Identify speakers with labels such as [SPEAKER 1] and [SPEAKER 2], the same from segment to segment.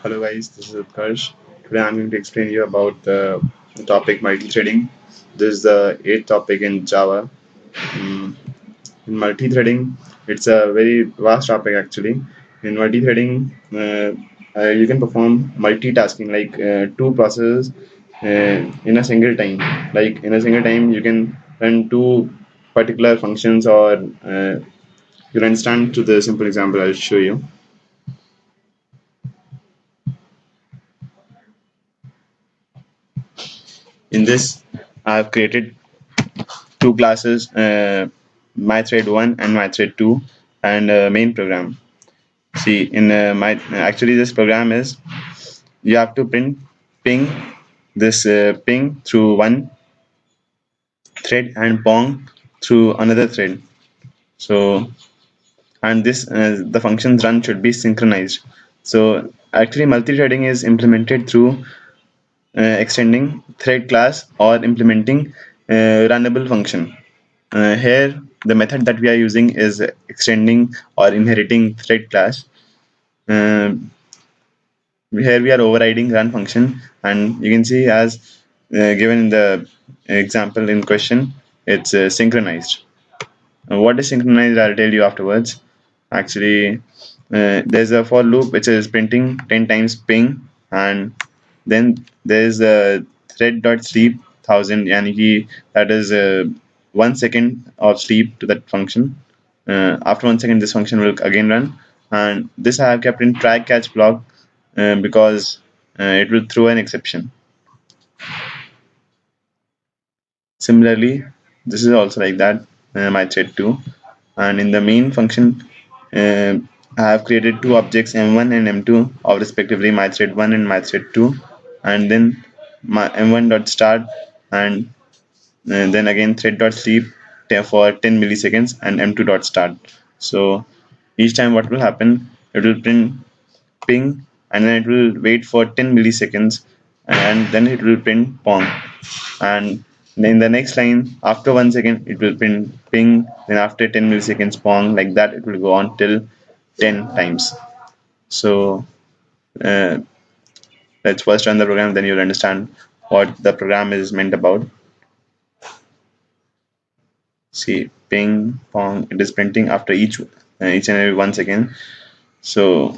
[SPEAKER 1] Hello guys, this is Utkarsh. Today I'm going to explain you about the topic multi-threading. This is the eighth topic in Java. Mm, In multi-threading, it's a very vast topic actually. In multi-threading, you can perform multitasking like two processes in a single time. Like in a single time, you can run two particular functions or you'll understand to the simple example I'll show you. In this, I've created two classes, MyThread 1 and MyThread 2, and main program. See, in my actually this program is you have to ping this ping through one thread and pong through another thread. So and this the functions run should be synchronized. So actually multi-threading is implemented through extending thread class or implementing runnable function. Here, the method that we are using is extending or inheriting thread class. Uh, Here we are overriding run function, and you can see as given in the example in question, it's synchronized. What is synchronized? I'll tell you afterwards. Actually, there's a for loop which is printing 10 times ping, and then there's a thread dot sleep 1000, and that is 1 second of sleep to that function. After 1 second, this function will again run, and this I have kept in try catch block because it will throw an exception. Similarly, this is also like that, my thread 2, and in the main function, uh, I have created two objects m1 and m2 of respectively my thread 1 and my thread 2, and then my m1 dot start and then again thread dot sleep for 10 milliseconds and m2 dot start. So each time what will happen, it will print ping, and then it will wait for 10 milliseconds, and then it will print pong, and in the next line after 1 second it will print ping, then after 10 milliseconds pong, like that it will go on till 10 times. So uh, let's first run the program, then you'll understand what the program is meant about. See, ping pong, it is printing after each and every 1 second. So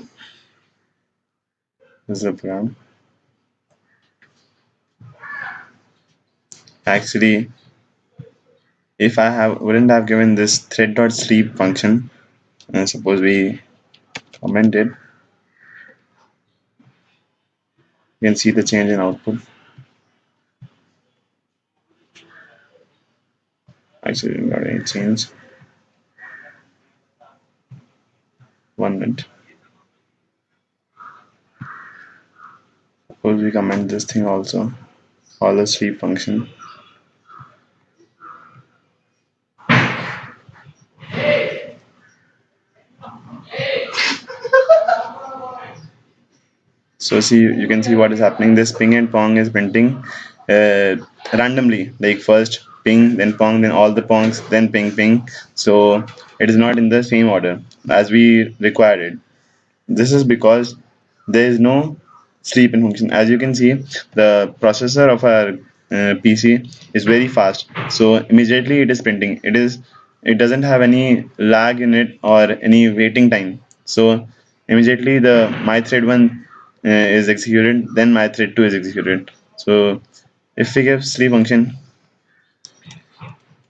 [SPEAKER 1] this is the program. Actually, if I have wouldn't have given this thread dot sleep function, suppose we comment it, you can see the change in output. Actually, didn't got any change. 1 minute. Suppose we comment this thing also, all the sleep function. So see, you can see what is happening. This ping and pong is printing uh, randomly, like first ping, then pong, then all the pongs, then ping, ping. So it is not in the same order as we required it. This is because there is no sleep in function. As you can see, the processor of our PC is very fast. So immediately it is printing. It doesn't have any lag in it or any waiting time. So immediately the my thread 1 is executed, then my thread 2 is executed. So if we give sleep function,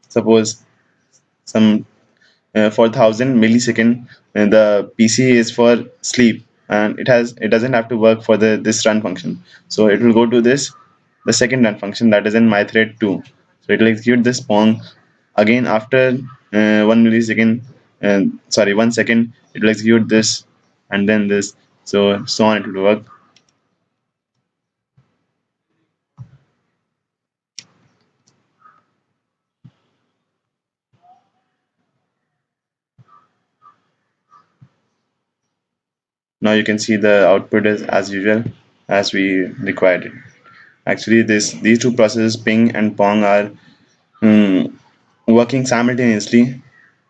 [SPEAKER 1] suppose some for 1000 millisecond, the PC is for sleep, and it doesn't have to work for the this run function. So it will go to this the second run function that is in my thread 2. So it will execute this pong again after 1 millisecond, sorry 1 second. It will execute this and then this, so on it will work. Now you can see the output is as usual as we required it. Actually, these two processes, ping and pong, are working simultaneously.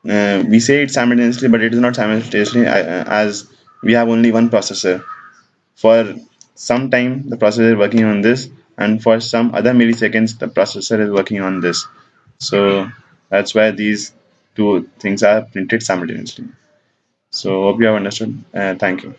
[SPEAKER 1] We say it simultaneously, but it is not simultaneously as we have only one processor For some time the processor is working on this, and for some other milliseconds the processor is working on this. So that's why these two things are printed simultaneously. So hope you have understood. Thank you.